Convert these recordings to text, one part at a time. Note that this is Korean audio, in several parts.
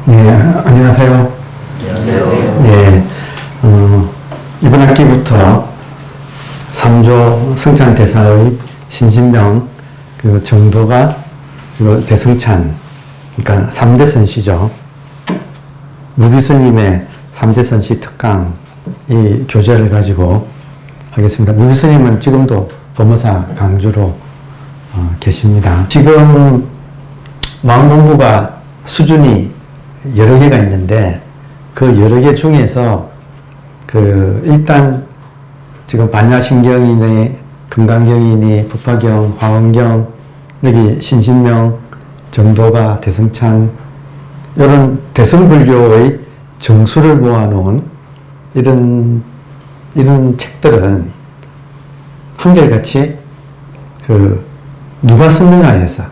네, 안녕하세요. 안녕하세요. 예, 이번 학기부터 3조 성찬대사의 신신명 그 정도가 그리고 대성찬, 그러니까 3대 선시죠. 무비스님의 3대 선시 특강 이 교재를 가지고 하겠습니다. 무비스님은 지금도 법무사 강주로 계십니다. 지금 마음 공부가 수준이 여러 개가 있는데 그 여러 개 중에서 일단 지금 반야신경이니 금강경이니 법화경, 화엄경, 여기 신신명, 정도가, 대성찬 이런 대성불교의 정수를 모아놓은 이런 책들은 한결같이 누가 썼느냐에서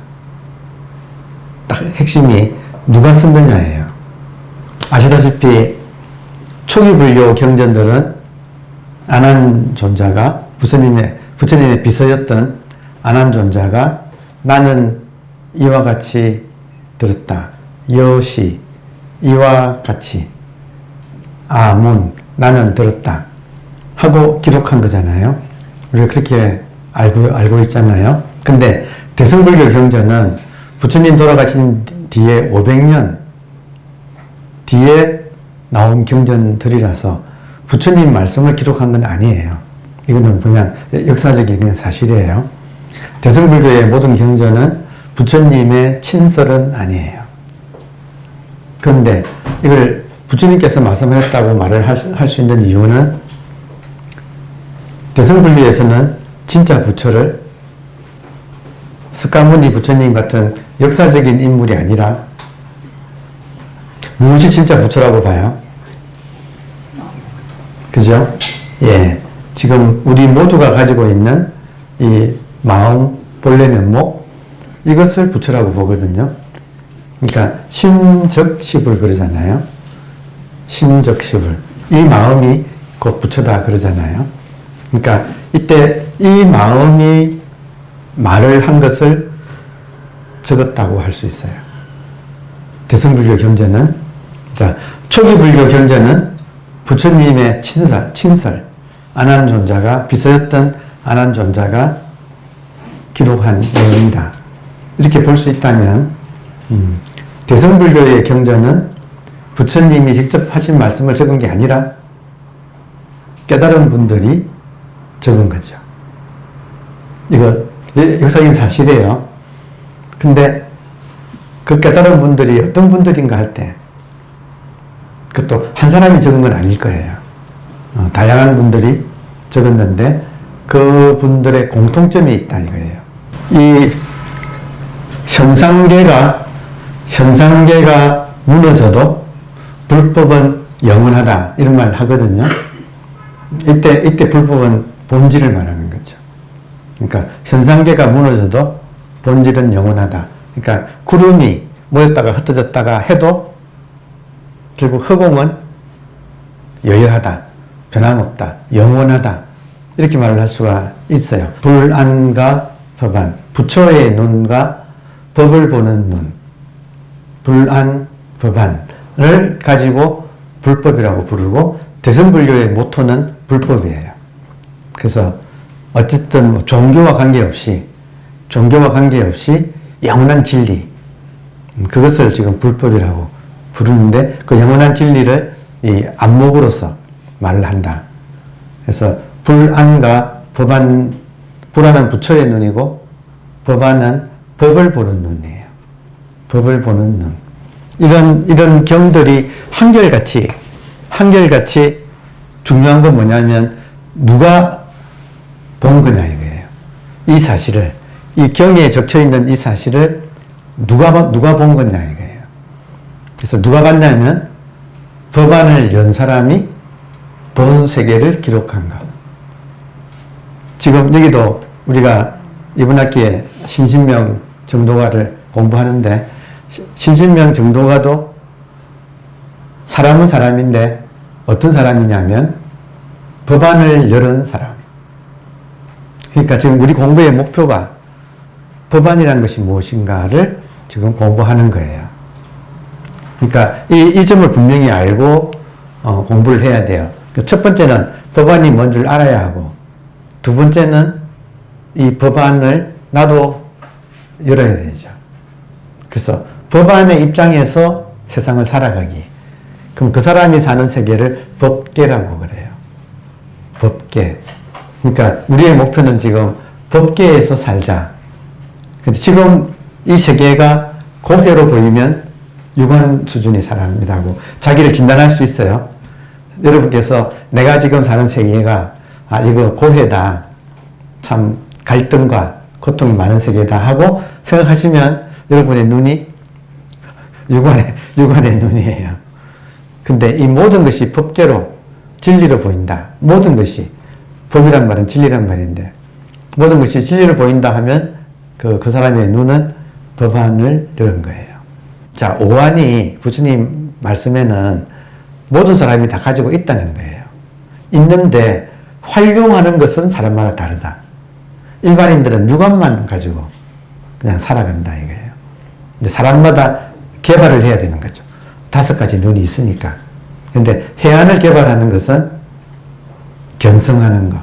딱 핵심이 누가 썼느냐예요. 아시다시피 초기 불교 경전들은 아난존자가 부처님의 비서였던 아난존자가 나는 이와 같이 들었다. 여시 이와 같이 아문 나는 들었다 하고 기록한 거잖아요. 우리가 그렇게 알고 있잖아요. 근데 대성불교 경전은 부처님 돌아가신 뒤에 500년 뒤에 나온 경전들이라서 부처님 말씀을 기록한 건 아니에요. 이거는 그냥 역사적인 그냥 사실이에요. 대성불교의 모든 경전은 부처님의 친설은 아니에요. 그런데 이걸 부처님께서 말씀하셨다고 말을 할 수 있는 이유는 대성불교에서는 진짜 부처를 석가모니 부처님 같은 역사적인 인물이 아니라 무엇이 진짜 부처라고 봐요? 그죠? 예. 지금 우리 모두가 가지고 있는 이 마음, 본래 면목, 이것을 부처라고 보거든요. 그러니까 심적십을 그러잖아요. 심적십을. 이 마음이 곧 부처다 그러잖아요. 그러니까 이때 이 마음이 말을 한 것을 적었다고 할 수 있어요. 대성불교 경전은, 자, 초기 불교 경전은 부처님의 친설, 아난존자가, 비서였던 아난존자가 기록한 내용이다. 이렇게 볼 수 있다면, 대성불교의 경전은 부처님이 직접 하신 말씀을 적은 게 아니라 깨달은 분들이 적은 거죠. 이거 역사적인 사실이에요. 근데 그 깨달은 분들이 어떤 분들인가 할 때 그것도 한 사람이 적은 건 아닐 거예요. 다양한 분들이 적었는데 그 분들의 공통점이 있다 이거예요. 이 현상계가 무너져도 불법은 영원하다 이런 말 하거든요. 이때 불법은 본질을 말하는 거죠. 그러니까 현상계가 무너져도 본질은 영원하다. 그러니까 구름이 모였다가 흩어졌다가 해도 결국 허공은 여여하다, 변함없다, 영원하다 이렇게 말을 할 수가 있어요. 불안과 법안, 부처의 눈과 법을 보는 눈, 불안, 법안을 가지고 불법이라고 부르고 대성불교의 모토는 불법이에요. 그래서 어쨌든 종교와 관계없이 영원한 진리, 그것을 지금 불법이라고 부르는데 그 영원한 진리를 이 안목으로서 말을 한다. 그래서 불안과 법안, 불안은 부처의 눈이고 법안은 법을 보는 눈이에요. 법을 보는 눈. 이런 경들이 한결같이 중요한 건 뭐냐면 누가 본 거냐 이거예요. 이 사실을, 이 경에 적혀 있는 이 사실을 누가 본 거냐 이거예요. 그래서 누가 봤냐면 법안을 연 사람이 본 세계를 기록한 것. 지금 여기도 우리가 이번 학기에 신신명 정도가를 공부하는데 신신명 정도가도 사람은 사람인데 어떤 사람이냐면 법안을 열은 사람. 그러니까 지금 우리 공부의 목표가 법안이라는 것이 무엇인가를 지금 공부하는 거예요. 그러니까 이 점을 분명히 알고 공부를 해야 돼요. 첫 번째는 법안이 뭔 줄 알아야 하고, 두 번째는 이 법안을 나도 열어야 되죠. 그래서 법안의 입장에서 세상을 살아가기. 그럼 그 사람이 사는 세계를 법계라고 그래요. 법계. 그러니까 우리의 목표는 지금 법계에서 살자. 근데 지금 이 세계가 고해로 보이면 유관 수준의 사람이라고 자기를 진단할 수 있어요. 여러분께서 내가 지금 사는 세계가 이거 고해다. 참 갈등과 고통이 많은 세계다 하고 생각하시면 여러분의 눈이 유관의 눈이에요. 근데 이 모든 것이 법계로 진리로 보인다. 모든 것이 법이란 말은 진리란 말인데 모든 것이 진리로 보인다 하면 그 사람의 눈은 법안을 여는 거예요. 자, 오한이 부처님 말씀에는 모든 사람이 다 가지고 있다는 거예요. 있는데 활용하는 것은 사람마다 다르다. 일반인들은 육안만 가지고 그냥 살아간다 이거예요. 근데 사람마다 개발을 해야 되는 거죠. 5가지 눈이 있으니까. 근데 해안을 개발하는 것은 견성하는 거.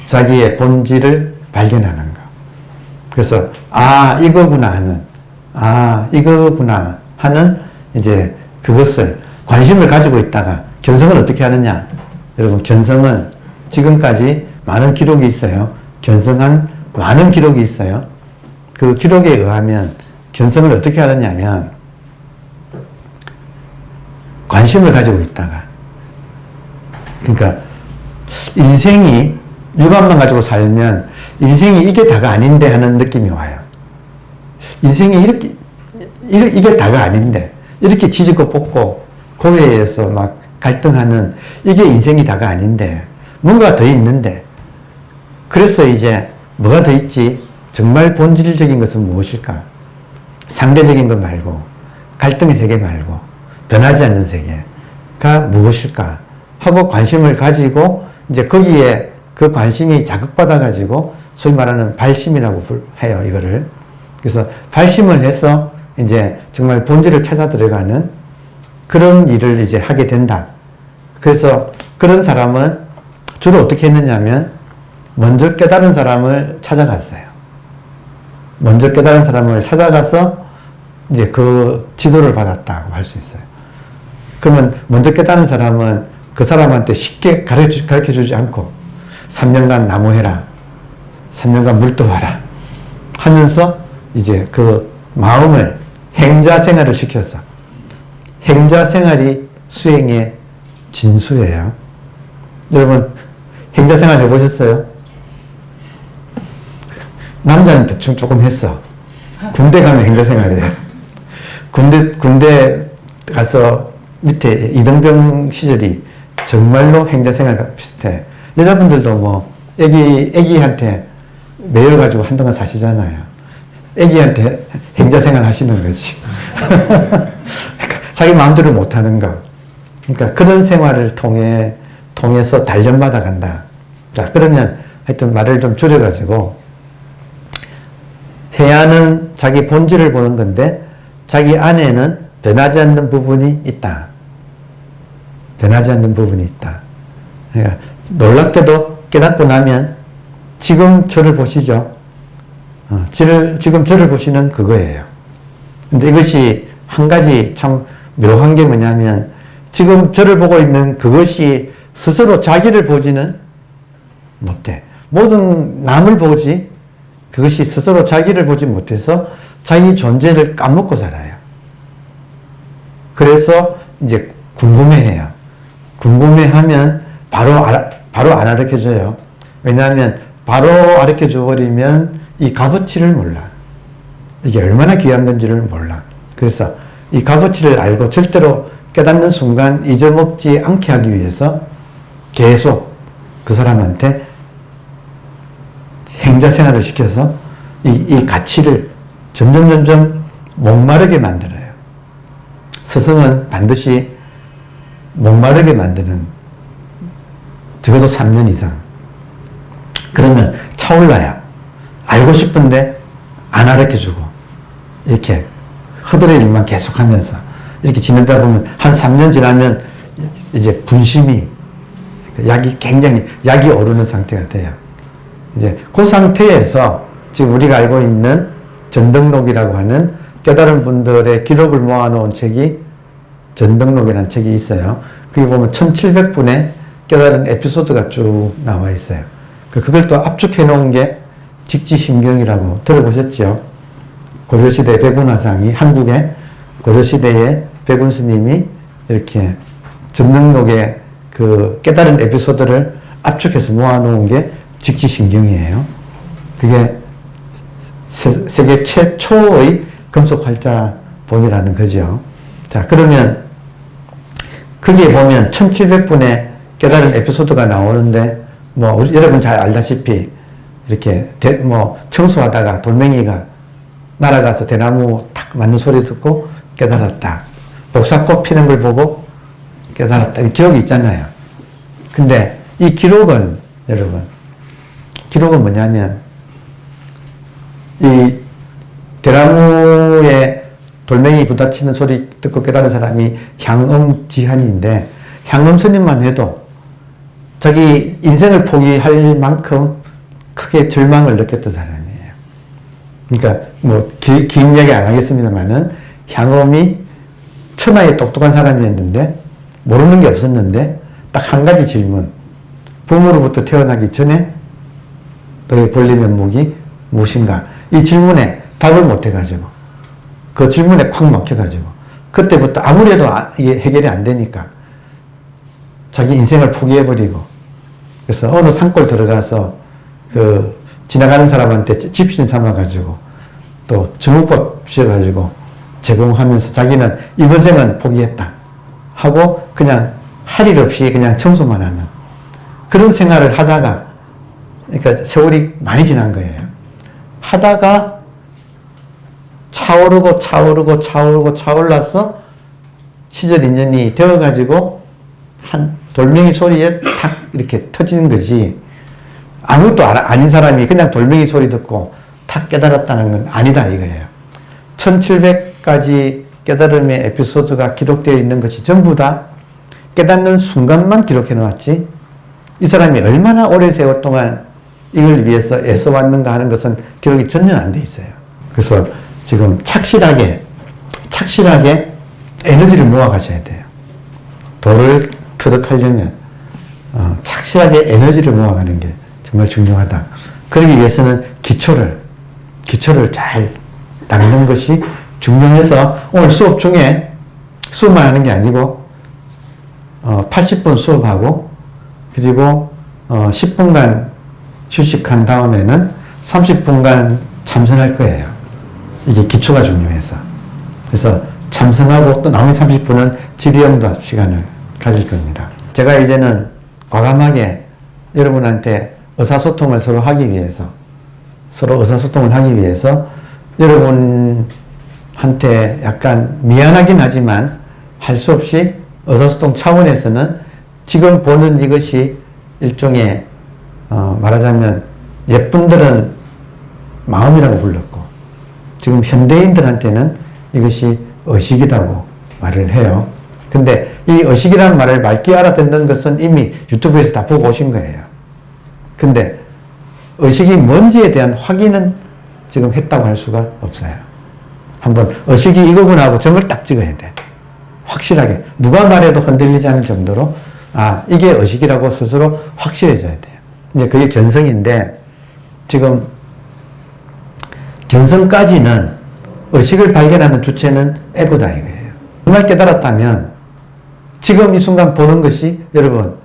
자기의 본질을 발견하는 거. 그래서 이거구나 하는 이제 그것을 관심을 가지고 있다가 견성을 어떻게 하느냐. 여러분 견성은 지금까지 많은 기록이 있어요. 견성한 많은 기록이 있어요. 그 기록에 의하면 견성을 어떻게 하느냐면 관심을 가지고 있다가 그러니까 인생이 육안만 가지고 살면 인생이 이게 다가 아닌데 하는 느낌이 와요. 인생이 이게 다가 아닌데 이렇게 지지고 볶고 고해에서 막 갈등하는 이게 인생이 다가 아닌데 뭔가 더 있는데 그래서 이제 뭐가 더 있지? 정말 본질적인 것은 무엇일까? 상대적인 것 말고 갈등의 세계 말고 변하지 않는 세계가 무엇일까? 하고 관심을 가지고 이제 거기에 그 관심이 자극받아 가지고 소위 말하는 발심이라고 해요, 이거를. 그래서 발심을 해서 이제 정말 본질을 찾아 들어가는 그런 일을 이제 하게 된다. 그래서 그런 사람은 주로 어떻게 했느냐면 먼저 깨달은 사람을 찾아갔어요. 먼저 깨달은 사람을 찾아가서 이제 그 지도를 받았다고 할 수 있어요. 그러면 먼저 깨달은 사람은 그 사람한테 쉽게 가르쳐 주지 않고 3년간 나무해라. 3년간 물도와라. 하면서 이제 그 마음을 행자 생활을 시켜서 행자 생활이 수행의 진수예요. 여러분 행자 생활 해보셨어요? 남자는 대충 조금 했어. 군대 가면 행자 생활이에요. 군대 가서 밑에 이등병 시절이 정말로 행자 생활과 비슷해. 여자분들도 뭐 애기한테 매여가지고 한동안 사시잖아요. 애기한테 행자 생활 하시는 거지. 그러니까 자기 마음대로 못하는 거. 그러니까 그런 생활을 통해서 단련받아 간다. 자, 그러면 하여튼 말을 좀 줄여가지고 해야는 자기 본질을 보는 건데 자기 안에는 변하지 않는 부분이 있다. 변하지 않는 부분이 있다. 그러니까 놀랍게도 깨닫고 나면 지금 저를 보시죠. 지금 저를 보시는 그거예요. 근데 이것이 한 가지 참 묘한 게 뭐냐면 지금 저를 보고 있는 그것이 스스로 자기를 보지는 못해. 모든 남을 보지 그것이 스스로 자기를 보지 못해서 자기 존재를 까먹고 살아요. 그래서 이제 궁금해해요. 궁금해하면 바로 안 가르쳐줘요. 왜냐하면 바로 가르쳐줘 버리면 이 값어치를 몰라. 이게 얼마나 귀한 건지를 몰라. 그래서 이 값어치를 알고 절대로 깨닫는 순간 잊어먹지 않게 하기 위해서 계속 그 사람한테 행자 생활을 시켜서 이 가치를 점점 목마르게 만들어요. 스승은 반드시 목마르게 만드는 적어도 3년 이상. 그러면 차올라요. 알고 싶은데 안 가르쳐주고 이렇게 허들의 일만 계속하면서 이렇게 지내다 보면 한 3년 지나면 이제 분심이 약이 오르는 상태가 돼요. 이제 그 상태에서 지금 우리가 알고 있는 전등록이라고 하는 깨달은 분들의 기록을 모아놓은 책이 전등록이라는 책이 있어요. 거기 보면 1700분의 깨달은 에피소드가 쭉 나와 있어요. 그걸 또 압축해 놓은 게 직지심경이라고 들어보셨죠? 고려시대 백운화상이 한국의 고려시대의 백운 스님이 이렇게 전등록의 그 깨달은 에피소드를 압축해서 모아놓은 게 직지심경이에요. 그게 세계 최초의 금속 활자본이라는 거죠. 자, 그러면 거기에 보면 1700분의 깨달은 에피소드가 나오는데 여러분 잘 알다시피 이렇게 청소하다가 돌멩이가 날아가서 대나무 탁 맞는 소리 듣고 깨달았다. 복사꽃 피는 걸 보고 깨달았다. 이 기록이 있잖아요. 근데 이 기록은 뭐냐면 이 대나무에 돌멩이 부딪히는 소리 듣고 깨달은 사람이 향음지한인데 향음스님만 해도 자기 인생을 포기할 만큼 크게 절망을 느꼈던 사람이에요. 그러니까 긴 이야기 안 하겠습니다만은 향음이 천하에 똑똑한 사람이었는데 모르는 게 없었는데 딱 한 가지 질문. 부모로부터 태어나기 전에 너의 본래 면목이 무엇인가? 이 질문에 답을 못 해가지고 그 질문에 콱 막혀가지고 그때부터 아무리 해도 이게 해결이 안 되니까 자기 인생을 포기해버리고 그래서 어느 산골 들어가서 그 지나가는 사람한테 집신 삼아가지고 또 주먹밥 씌워가지고 제공하면서 자기는 이번 생은 포기했다 하고 그냥 할 일 없이 그냥 청소만 하는 그런 생활을 하다가 그러니까 세월이 많이 지난 거예요. 하다가 차오르고 시절 인연이 되어가지고 한 돌멩이 소리에 탁 이렇게 터지는 거지 아무것도 아닌 사람이 그냥 돌멩이 소리 듣고 탁 깨달았다는 건 아니다 이거예요. 1700가지 깨달음의 에피소드가 기록되어 있는 것이 전부 다 깨닫는 순간만 기록해 놓았지 이 사람이 얼마나 오랜 세월 동안 이걸 위해서 애써왔는가 하는 것은 기록이 전혀 안 돼 있어요. 그래서 지금 착실하게 에너지를 모아 가셔야 돼요. 도를 터득하려면 착실하게 에너지를 모아가는 게 정말 중요하다. 그러기 위해서는 기초를 잘 닦는 것이 중요해서 오늘 수업 중에 수업만 하는 게 아니고 80분 수업하고 그리고 10분간 휴식한 다음에는 30분간 참선할 거예요. 이게 기초가 중요해서. 그래서 참선하고 또 나머지 30분은 질의응답 시간을 가질 겁니다. 제가 이제는 과감하게 여러분한테 의사소통을 서로 의사소통을 하기 위해서 여러분한테 약간 미안하긴 하지만 할 수 없이 의사소통 차원에서는 지금 보는 이것이 일종의 말하자면 옛분들은 마음이라고 불렀고 지금 현대인들한테는 이것이 의식이라고 말을 해요. 근데 이 의식이라는 말을 맑게 알아듣는 것은 이미 유튜브에서 다 보고 오신 거예요. 근데 의식이 뭔지에 대한 확인은 지금 했다고 할 수가 없어요. 한번 의식이 이거구나 하고 점을 딱 찍어야 돼. 확실하게. 누가 말해도 흔들리지 않을 정도로 이게 의식이라고 스스로 확실해져야 돼요. 이제 그게 견성인데 지금 견성까지는 의식을 발견하는 주체는 에고다 이거예요. 정말 깨달았다면 지금 이 순간 보는 것이 여러분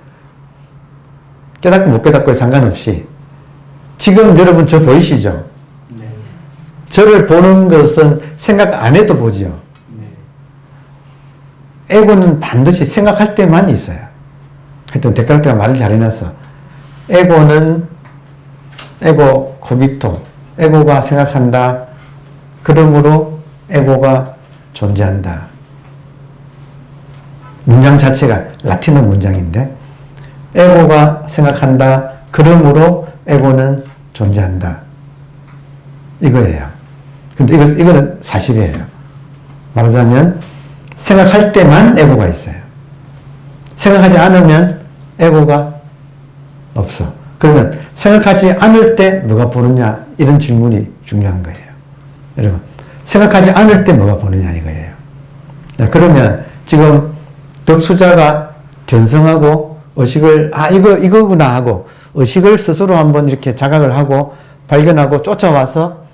깨닫고 못 깨닫고에 상관없이 지금 여러분 저 보이시죠? 네. 저를 보는 것은 생각 안 해도 보죠. 네. 에고는 반드시 생각할 때만 있어요. 하여튼 데카르트가 말을 잘 해놨어. 에고는 에고 코기토 에고가 생각한다. 그러므로 에고가 존재한다. 문장 자체가 라틴어 문장인데 에고가 생각한다. 그러므로 에고는 존재한다. 이거예요. 근데 이거는 사실이에요. 말하자면 생각할 때만 에고가 있어요. 생각하지 않으면 에고가 없어. 그러면 생각하지 않을 때 뭐가 보느냐 이런 질문이 중요한 거예요. 여러분 생각하지 않을 때 뭐가 보느냐 이거예요. 그러면 지금 덕수자가 견성하고 의식을 이거구나 하고 의식을 스스로 한번 이렇게 자각을 하고 발견하고 쫓아와서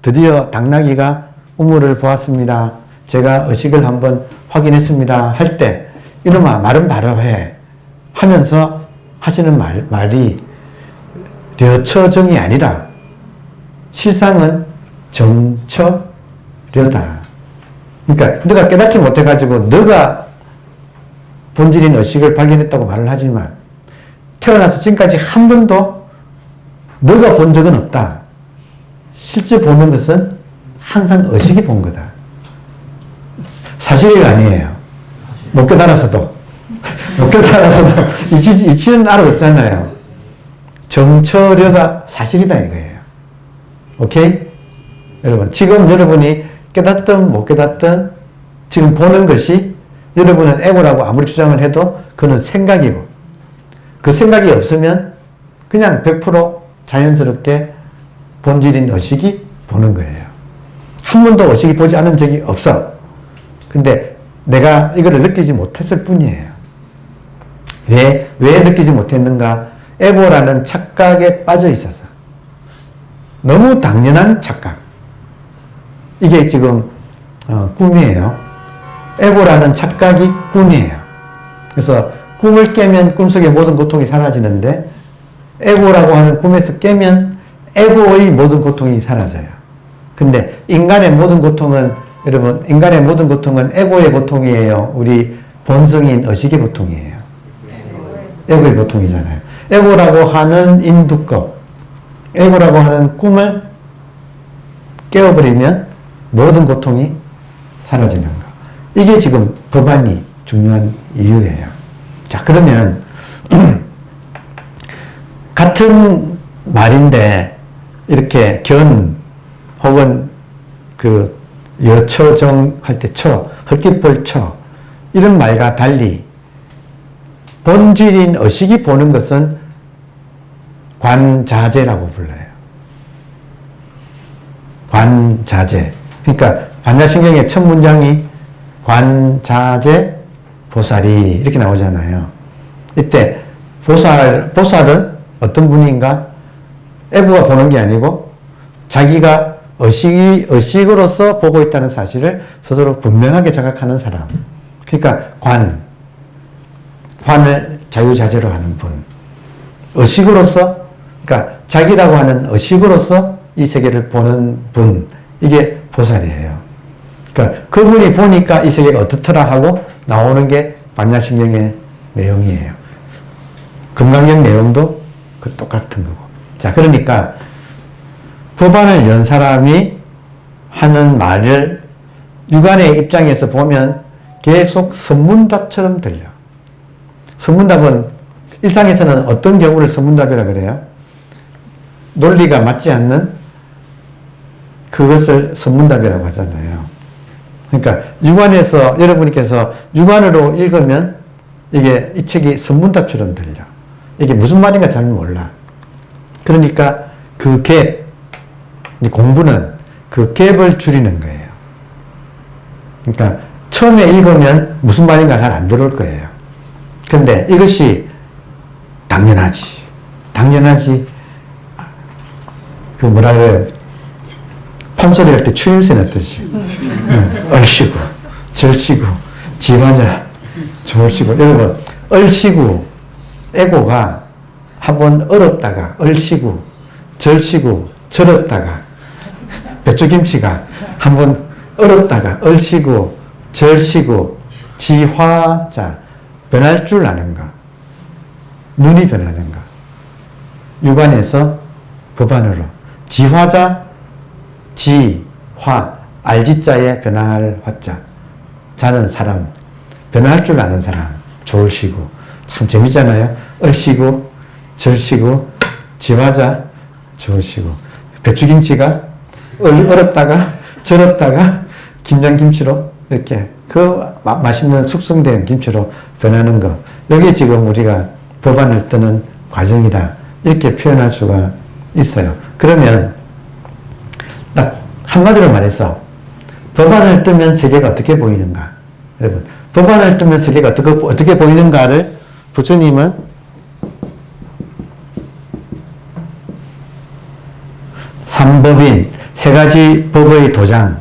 드디어 당나귀가 우물을 보았습니다. 제가 의식을 한번 확인했습니다. 할 때 이놈아 말은 바로 해 하면서 하시는 말이 려처정이 아니라 실상은 정처려다. 그러니까 너가 깨닫지 못해가지고 너가 본질인 의식을 발견했다고 말을 하지만 태어나서 지금까지 한 번도 너가 본 적은 없다. 실제 보는 것은 항상 의식이 본 거다. 사실이 아니에요. 못 깨달아서도. 못 깨달아서도 이치는 알아듣잖아요. 정처려가 사실이다 이거예요. 오케이? 여러분 지금 여러분이 깨닫든 못 깨닫든 지금 보는 것이 여러분은 에고라고 아무리 주장을 해도 그는 생각이고 그 생각이 없으면 그냥 100% 자연스럽게 본질인 의식이 보는 거예요. 한 번도 의식이 보지 않은 적이 없어. 근데 내가 이거를 느끼지 못했을 뿐이에요. 왜 느끼지 못했는가? 에고라는 착각에 빠져 있었어. 너무 당연한 착각. 이게 지금 꿈이에요. 에고라는 착각이 꿈이에요. 그래서 꿈을 깨면 꿈속의 모든 고통이 사라지는데 에고라고 하는 꿈에서 깨면 에고의 모든 고통이 사라져요. 근데 인간의 모든 고통은 여러분 인간의 모든 고통은 에고의 고통이에요. 우리 본성인 의식의 고통이에요. 에고의 고통이잖아요. 에고라고 하는 인두껍, 에고라고 하는 꿈을 깨워버리면 모든 고통이 사라지는 거. 이게 지금 법안이 중요한 이유예요. 자, 그러면 같은 말인데 이렇게 혹은 여처정 할 때 헐깃벌처 이런 말과 달리 본질인 의식이 보는 것은 관자재라고 불러요. 관자재. 그러니까 반야신경의 첫 문장이 관자재 보살이 이렇게 나오잖아요. 이때 보살은 어떤 분인가? 에고가 보는 게 아니고 자기가 의식으로서 보고 있다는 사실을 스스로 분명하게 자각하는 사람. 그러니까 관을 자유자재로 하는 분. 의식으로서, 그러니까 자기라고 하는 의식으로서 이 세계를 보는 분. 이게 보살이에요. 그러니까 그분이 보니까 이 세계가 어떻더라 하고 나오는 게 반야신경의 내용이에요. 금강경 내용도 똑같은 거고. 자, 그러니까 법안을 연 사람이 하는 말을 유관의 입장에서 보면 계속 선문답처럼 들려. 선문답은 일상에서는 어떤 경우를 선문답이라 그래요? 논리가 맞지 않는 그것을 선문답이라고 하잖아요. 그러니까 유관에서 여러분께서 유관으로 읽으면 이게 이 책이 선문답처럼 들려. 이게 무슨 말인가 잘 몰라. 그러니까 그 갭, 공부는 그 갭을 줄이는 거예요. 그러니까 처음에 읽으면 무슨 말인가 잘 안 들어올 거예요. 근데 이것이 당연하지. 그 뭐라 그래요? 판소리 할 때 추임새 넣듯이. 얼씨구, 절씨구, 지화자, 졸씨구. 여러분, 얼씨구, 에고가 한번 얼었다가 얼씨구, 절씨구, 절었다가 배추김치가 한번 얼었다가 얼씨구, 절씨구, 지화자 변할 줄 아는가? 눈이 변하는가? 유관에서 법안으로 지화자, 지화, 알지자에 변할 화자. 자는 사람, 변할 줄 아는 사람, 졸씨구. 참 재밌잖아요. 얼씨구, 절씨구, 지화자, 졸씨구. 배추김치가 얼었다가 절었다가 김장김치로 이렇게 그 맛있는 숙성된 김치로 변하는 거. 여기 지금 우리가 법안을 뜨는 과정이다. 이렇게 표현할 수가 있어요. 그러면 딱 한마디로 말해서 법안을 뜨면 세계가 어떻게 보이는가? 여러분, 법안을 뜨면 세계가 어떻게 보이는가를 부처님은 삼법인, 세 가지 법의 도장,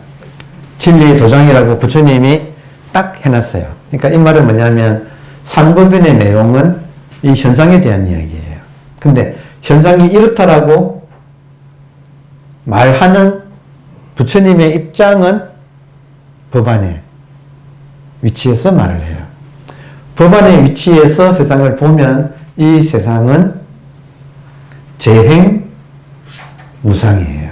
진리의 도장이라고 부처님이 딱 해놨어요. 그러니까 이 말은 뭐냐면 삼법인의 내용은 이 현상에 대한 이야기예요. 근데 현상이 이렇다라고 말하는 부처님의 입장은 법안의 위치에서 말을 해요. 법안의 위치에서 세상을 보면 이 세상은 재행 무상이에요.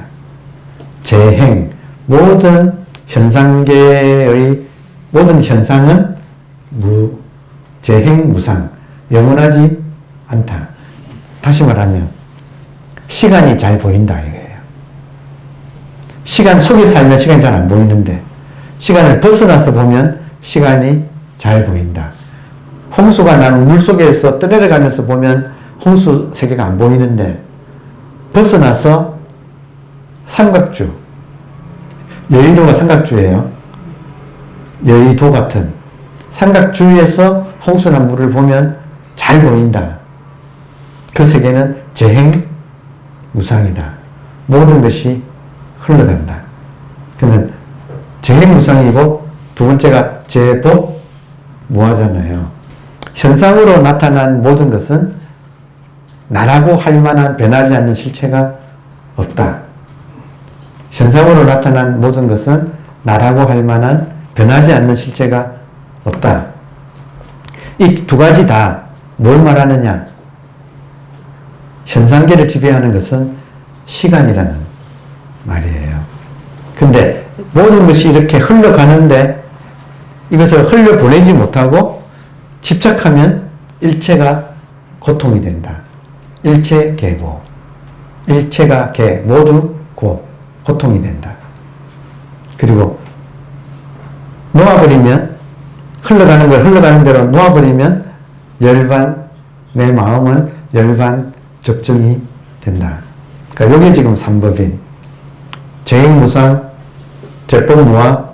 재행, 모든 현상계의 모든 현상은 재행 무상, 영원하지 않다. 다시 말하면 시간이 잘 보인다 이거예요. 시간 속에 살면 시간이 잘 안 보이는데 시간을 벗어나서 보면 시간이 잘 보인다. 홍수가 나는 물 속에서 떠내려가면서 보면 홍수 세계가 안 보이는데 벗어나서 삼각주, 여의도가 삼각주예요. 여의도 같은 삼각주에서 홍수난 물을 보면 잘 보인다. 그 세계는 재행 무상이다. 모든 것이 흘러간다. 그러면 재행 무상이고 두 번째가 재법 무하잖아요. 현상으로 나타난 모든 것은 나라고 할 만한 변하지 않는 실체가 없다. 현상으로 나타난 모든 것은 나라고 할 만한 변하지 않는 실체가 없다. 이 두 가지 다 뭘 말하느냐? 현상계를 지배하는 것은 시간이라는 말이에요. 근데 모든 것이 이렇게 흘러가는데 이것을 흘려보내지 못하고 집착하면 일체가 고통이 된다. 일체 계고, 일체가 계, 모두 고통이 된다. 그리고 놓아버리면 흘러가는 걸 흘러가는 대로 놓아버리면 열반, 내 마음은 열반 적정이 된다. 그러니까 여기 지금 삼법인, 재행무상, 재법무화,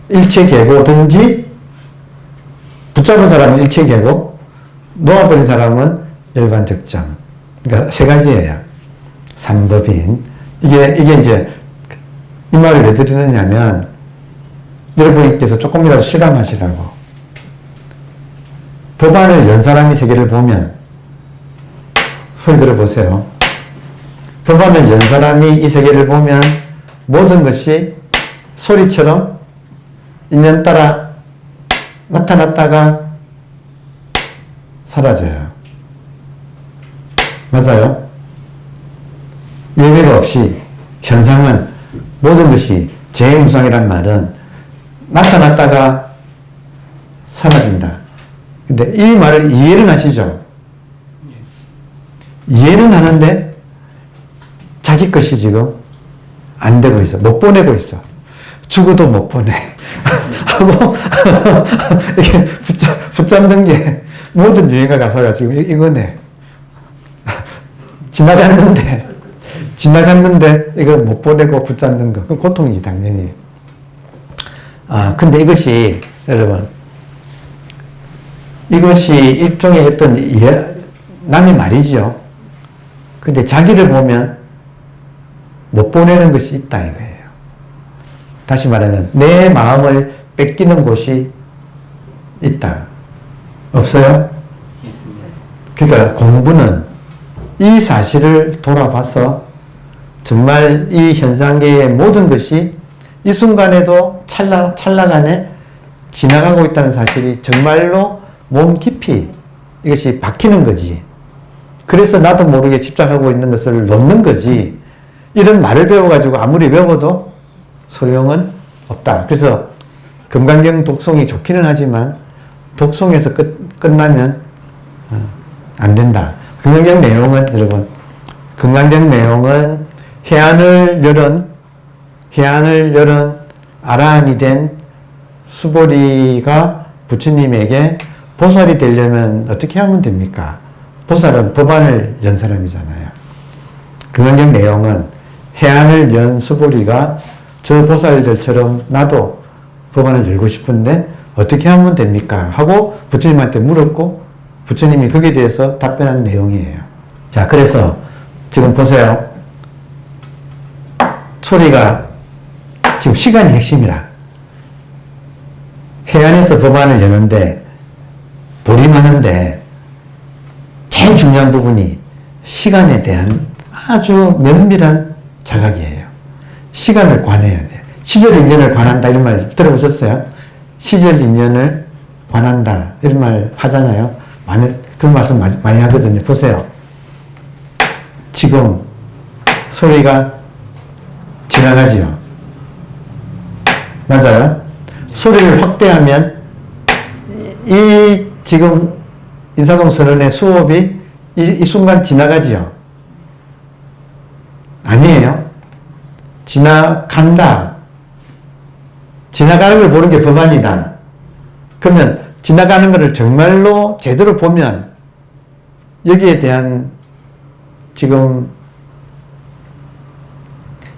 일체계고든지 붙잡은 사람은 일체계고 놓아버린 사람은 열반적정. 그러니까 세 가지예요. 삼법인. 이게 이제 이 말을 왜 드리느냐면 여러분께서 조금이라도 실감하시라고. 법안을 연 사람이 세계를 보면 소리 들어보세요. 법안을 연 사람이 이 세계를 보면 모든 것이 소리처럼 인연 따라 나타났다가 사라져요. 맞아요? 예외가 없이 현상은 모든 것이 재무상이란 말은 나타났다가 사라진다. 근데 이 말을 이해를 하시죠? 이해는 하는데 자기 것이 지금 안 되고 있어. 못 보내고 있어. 죽어도 못 보내. 하고 이렇게 붙잡는 게 모든 유행가 가사가 지금 이거네. 지나갔는데 이걸 못 보내고 붙잡는 거. 그건 고통이지 당연히. 근데 이것이 여러분 이것이 일종의 어떤 남의 말이죠. 근데 자기를 보면 못 보내는 것이 있다 이거예요. 다시 말하면 내 마음을 뺏기는 곳이 있다. 없어요? 그러니까 공부는 이 사실을 돌아봐서 정말 이 현상계의 모든 것이 이 순간에도 찰나간에 지나가고 있다는 사실이 정말로 몸 깊이 이것이 박히는 거지. 그래서 나도 모르게 집착하고 있는 것을 놓는 거지. 이런 말을 배워가지고 아무리 외워도 소용은 없다. 그래서 금강경 독송이 좋기는 하지만 독송에서 끝나면 안 된다. 금강경 내용은 여러분, 금강경 내용은 해안을 열은 아라한이 된 수보리가 부처님에게 보살이 되려면 어떻게 하면 됩니까? 보살은 법안을 연 사람이잖아요. 금강경 내용은 해안을 연 수보리가 저 보살들처럼 나도 법안을 열고 싶은데 어떻게 하면 됩니까? 하고 부처님한테 물었고 부처님이 거기에 대해서 답변한 내용이에요. 자, 그래서 지금 보세요. 소리가 지금 시간이 핵심이라. 해안에서 법안을 여는데 볼이 많은데 제일 중요한 부분이 시간에 대한 아주 면밀한 자각이에요. 시간을 관해야 돼요. 시절 인연을 관한다 이런 말 들어보셨어요? 시절 인연을 관한다 이런 말 하잖아요. 그런 말씀 많이 하거든요. 보세요. 지금 소리가 지나가지요. 맞아요? 소리를 확대하면 이 지금 인사동 선언의 수업이 이 순간 지나가지요. 아니에요. 지나간다. 지나가는 걸 보는 게 법안이다. 그러면 지나가는 것을 정말로 제대로 보면 여기에 대한 지금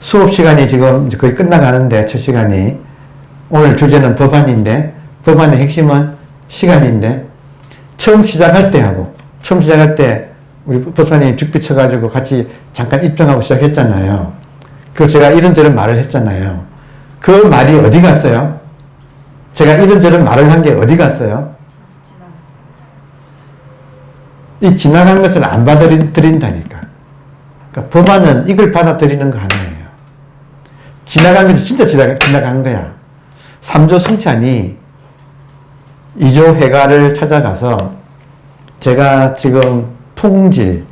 수업 시간이 지금 거의 끝나가는데 첫 시간이 오늘 주제는 법안인데 법안의 핵심은 시간인데 처음 시작할 때 우리 법사님이 죽비 쳐가지고 같이 잠깐 입장하고 시작했잖아요. 그래서 제가 이런저런 말을 했잖아요. 그 말이 어디 갔어요? 제가 이런저런 말을 한 게 어디 갔어요? 이 지나간 것을 안 받아들인다니까. 그러니까 법안은 이걸 받아들이는 거 하나예요. 지나간 것이 진짜 지나간 거야. 삼조 승찬이 이조 회가를 찾아가서 제가 지금 풍질,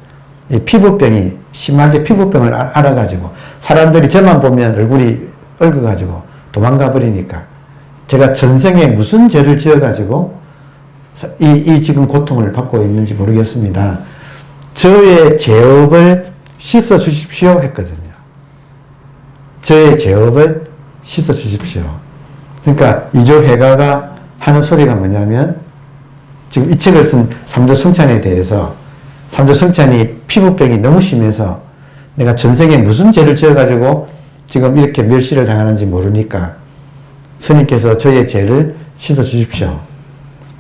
피부병이 심하게 피부병을 알아가지고 사람들이 저만 보면 얼굴이 얽어가지고 도망가 버리니까 제가 전생에 무슨 죄를 지어가지고 이 지금 고통을 받고 있는지 모르겠습니다. 저의 죄업을 씻어 주십시오 했거든요. 저의 죄업을 씻어 주십시오. 그러니까 이조회가가 하는 소리가 뭐냐면 지금 이 책을 쓴 삼조성찬에 대해서 삼조성찬이 피부병이 너무 심해서 내가 전생에 무슨 죄를 지어가지고 지금 이렇게 멸시를 당하는지 모르니까 스님께서 저의 죄를 씻어 주십시오.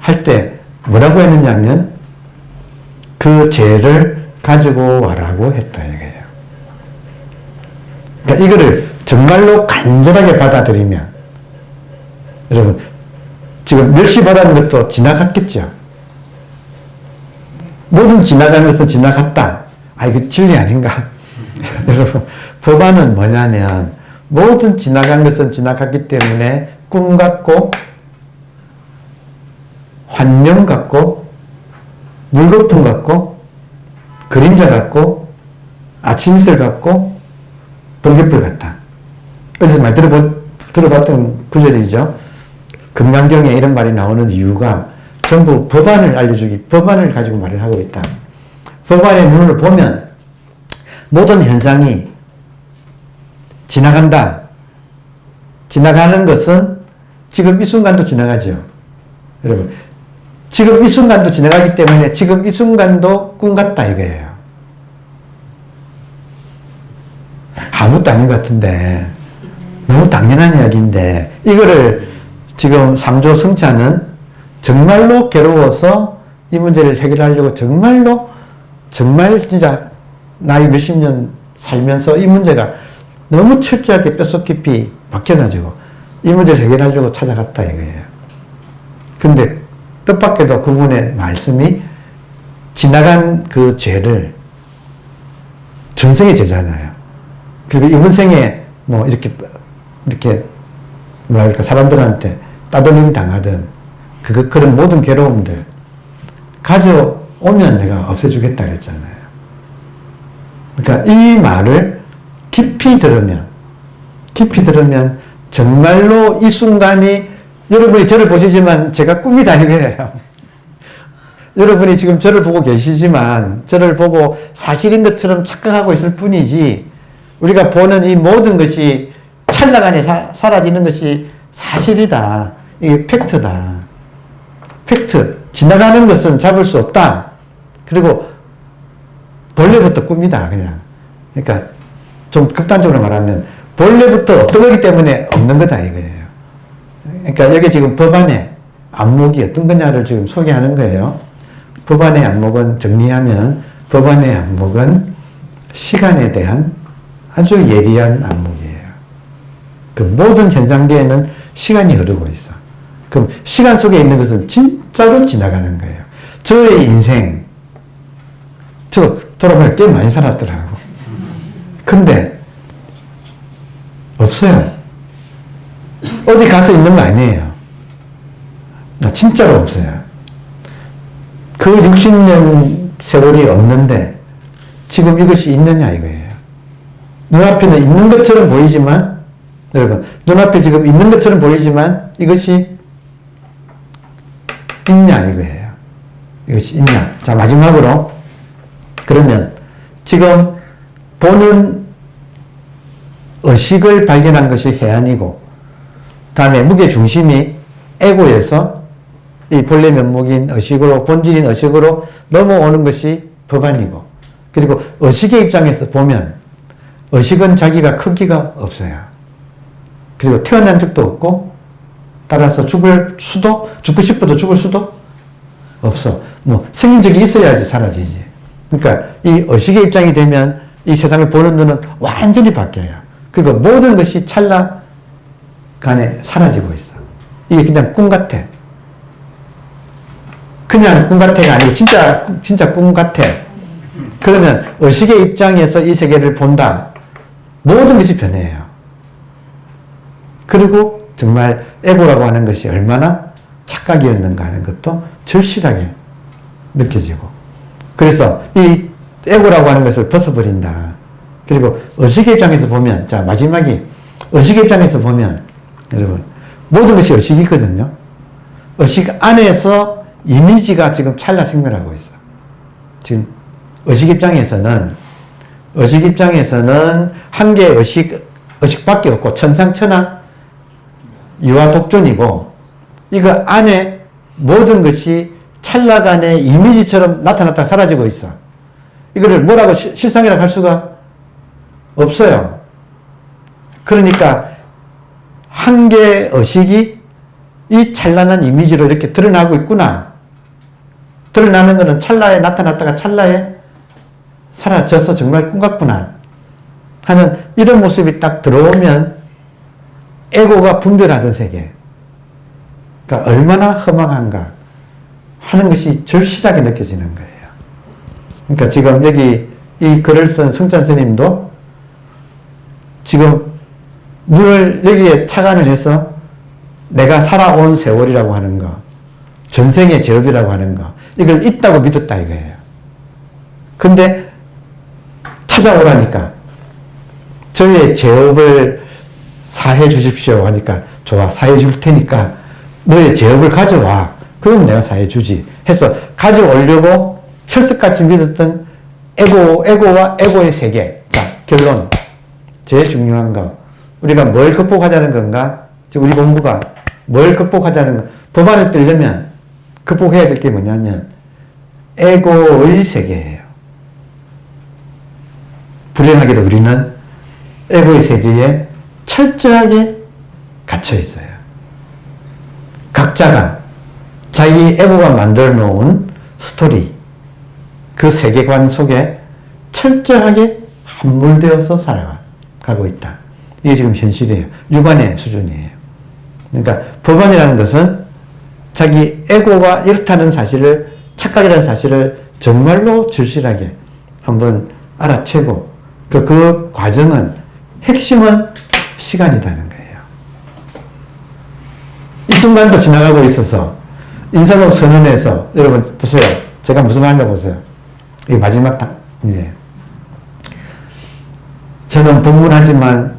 할 때 뭐라고 했느냐면 그 죄를 가지고 와라고 했다 이거예요. 그러니까 이거를 정말로 간절하게 받아들이면 여러분 지금 멸시받았는 것도 지나갔겠죠. 모든 지나가는 것은 지나갔다. 이거 진리 아닌가? 여러분 법안은 뭐냐면 모든 지나간 것은 지나갔기 때문에 꿈 같고 환영 같고 물거품 같고 그림자 같고 아침 이슬 같고 번개불 같다. 어디서 많이 들어봤던 구절이죠. 금강경에 이런 말이 나오는 이유가 전부 법안을 법안을 가지고 말을 하고 있다. 법안의 눈을 보면 모든 현상이 지나간다. 지나가는 것은 지금 이 순간도 지나가죠. 여러분, 지금 이 순간도 지나가기 때문에 지금 이 순간도 꿈 같다 이거예요. 아무것도 아닌 것 같은데 너무 당연한 이야기인데 이거를 지금 삼조성찬은 정말로 괴로워서 이 문제를 해결하려고 정말 진짜 나이 몇십 년 살면서 이 문제가 너무 철저하게 뼛속 깊이 박혀가지고 이 문제를 해결하려고 찾아갔다 이거예요. 근데 뜻밖에도 그분의 말씀이 지나간 그 죄를 전생의 죄잖아요. 그리고 이번 생에 뭐 이렇게 뭐랄까 사람들한테 따돌림 당하든 그런 모든 괴로움들 가져오면 내가 없애주겠다 그랬잖아요. 그러니까 이 말을 깊이 들으면 정말로 이 순간이 여러분이 저를 보시지만 제가 꿈이 아니에요. 여러분이 지금 저를 보고 계시지만 저를 보고 사실인 것처럼 착각하고 있을 뿐이지 우리가 보는 이 모든 것이 찰나간에 사라지는 것이 사실이다. 이게 팩트다. 팩트. 지나가는 것은 잡을 수 없다. 그리고 본래부터 꿈이다, 그냥. 그러니까 좀 극단적으로 말하면 본래부터 없던 거기 때문에 없는 거다, 이거예요. 그러니까 여기 지금 법안의 안목이 어떤 거냐를 지금 소개하는 거예요. 법안의 안목은 정리하면 법안의 안목은 시간에 대한 아주 예리한 안목이에요. 그 모든 현상계에는 시간이 흐르고 있어. 그럼 시간 속에 있는 것은 진짜로 지나가는 거예요. 저의 인생, 저 돌아보면 꽤 많이 살았더라고. 근데 없어요. 어디 가서 있는 거 아니에요. 진짜로 없어요. 그 60년 세월이 없는데 지금 이것이 있느냐 이거예요. 눈앞에는 있는 것처럼 보이지만 여러분 눈앞에 지금 있는 것처럼 보이지만 이것이 있냐 이거예요. 이것이 있냐. 자, 마지막으로 그러면 지금 보는 의식을 발견한 것이 해안이고 다음에 무게중심이 에고에서 이 본래 면목인 의식으로 본질인 의식으로 넘어오는 것이 법안이고 그리고 의식의 입장에서 보면 의식은 자기가 크기가 없어요. 그리고 태어난 적도 없고 따라서 죽을 수도 죽고 싶어도 죽을 수도 없어. 뭐 생긴 적이 있어야지 사라지지. 그러니까 이 의식의 입장이 되면 이 세상을 보는 눈은 완전히 바뀌어요. 그리고 모든 것이 찰나간에 사라지고 있어. 이게 그냥 꿈 같아. 그냥 꿈 같아가 아니고 진짜 꿈 같아. 그러면 의식의 입장에서 이 세계를 본다. 모든 것이 변해요. 그리고 정말 에고라고 하는 것이 얼마나 착각이었는가 하는 것도 절실하게 느껴지고. 그래서 이 에고라고 하는 것을 벗어버린다. 그리고 의식의 입장에서 보면, 자, 마지막이 의식의 입장에서 보면, 여러분, 모든 것이 의식이거든요. 의식 안에서 이미지가 지금 찰나 생멸하고 있어. 지금 의식 입장에서는 한 개의 의식밖에 없고 천상천하 유아독존이고 이거 안에 모든 것이 찰나간의 이미지처럼 나타났다 사라지고 있어. 이거를 뭐라고 실상이라고 할 수가 없어요. 그러니까 한 개의 의식이 이 찬란한 이미지로 이렇게 드러나고 있구나. 드러나는 것은 찰나에 나타났다가 찰나에 사라져서 정말 꿈 같구나 하는 이런 모습이 딱 들어오면 에고가 분별하던 세계. 그러니까 얼마나 허망한가 하는 것이 절실하게 느껴지는 거예요. 그러니까 지금 여기 이 글을 쓴 성찬 스님도 지금 눈을 여기에 착안을 해서 내가 살아온 세월이라고 하는 거, 전생의 제업이라고 하는 거, 이걸 있다고 믿었다 이거예요. 근데 찾아오라니까 저의 제업을 사해 주십시오 하니까 좋아, 사해 줄 테니까 너의 제업을 가져와. 그럼 내가 사해 주지 해서 가져오려고 철석같이 믿었던 에고와 에고의 세계. 자, 결론. 제일 중요한 거. 우리가 뭘 극복하자는 건가? 우리 공부가 뭘 극복하자는 거. 법안을 뜨려면 극복해야 될 게 뭐냐면 에고의 세계예요. 불행하게도 우리는 에고의 세계에 철저하게 갇혀 있어요. 각자가 자기 에고가 만들어 놓은 스토리, 그 세계관 속에 철저하게 함몰되어서 살아가고 있다. 이게 지금 현실이에요. 육안의 수준이에요. 그러니까 법안이라는 것은 자기 에고가 이렇다는 사실을, 착각이라는 사실을 정말로 절실하게 한번 알아채고 그 과정은, 핵심은 시간이라는 거예요. 이 순간도 지나가고 있어서 인사동 선언에서 여러분 보세요. 제가 무슨 말인가 보세요. 이 마지막 예. 저는 법문하지만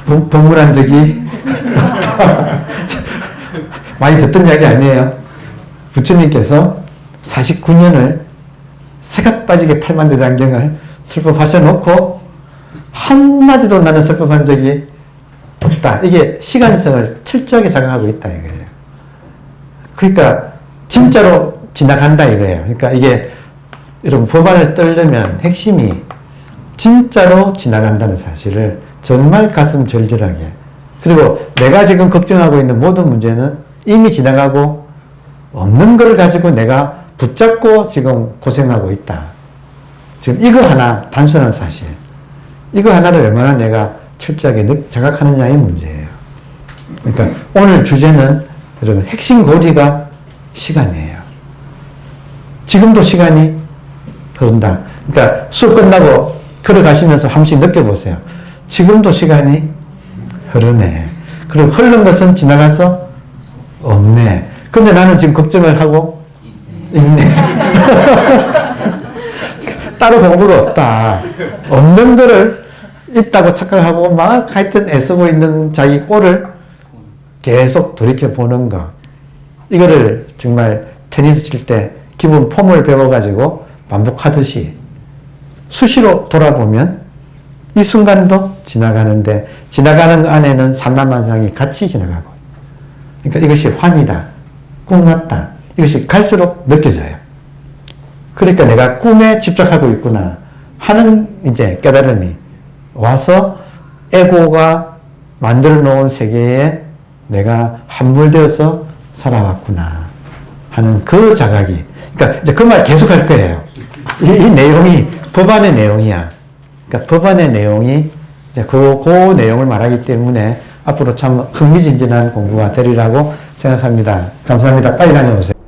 법문한 적이 없다. 많이 듣던 이야기 아니에요. 부처님께서 49년을 새가 빠지게 8만대 장경을 설법하셔 놓고 한마디도 나는 설법한 적이 없다. 이게 시간성을 철저하게 자각하고 있다 이거예요. 그러니까 진짜로 지나간다 이거예요. 그러니까 이게 여러분 법안을 떨려면 핵심이 진짜로 지나간다는 사실을 정말 가슴 절절하게, 그리고 내가 지금 걱정하고 있는 모든 문제는 이미 지나가고 없는 걸 가지고 내가 붙잡고 지금 고생하고 있다. 지금 이거 하나, 단순한 사실, 이거 하나를 얼마나 내가 철저하게 자각하느냐의 문제예요. 그러니까 오늘 주제는 여러분 핵심 고리가 시간이에요. 지금도 시간이 흐른다. 그러니까 수업 끝나고 걸어가시면서 한 번씩 느껴보세요. 지금도 시간이 흐르네. 그리고 흐르는 것은 지나가서 없네. 근데 나는 지금 걱정을 하고 있네. 따로 공부가 없다. 없는 거를 있다고 착각하고 막 하여튼 애쓰고 있는 자기 꼴을 계속 돌이켜보는 거. 이거를 정말 테니스 칠 때 기본 폼을 배워가지고 반복하듯이 수시로 돌아보면 이 순간도 지나가는데, 지나가는 안에는 산란만상이 같이 지나가고, 그러니까 이것이 환이다, 꿈 같다, 이것이 갈수록 느껴져요. 그러니까 내가 꿈에 집착하고 있구나 하는 이제 깨달음이 와서 에고가 만들어 놓은 세계에 내가 함몰되어서 살아왔구나 하는 그 자각이, 그러니까 이제 그 말 계속 할 거예요. 이 내용이 법안의 내용이야. 그러니까 법안의 내용이 이제 그 내용을 말하기 때문에 앞으로 참 흥미진진한 공부가 되리라고 생각합니다. 감사합니다. 빨리 다녀오세요.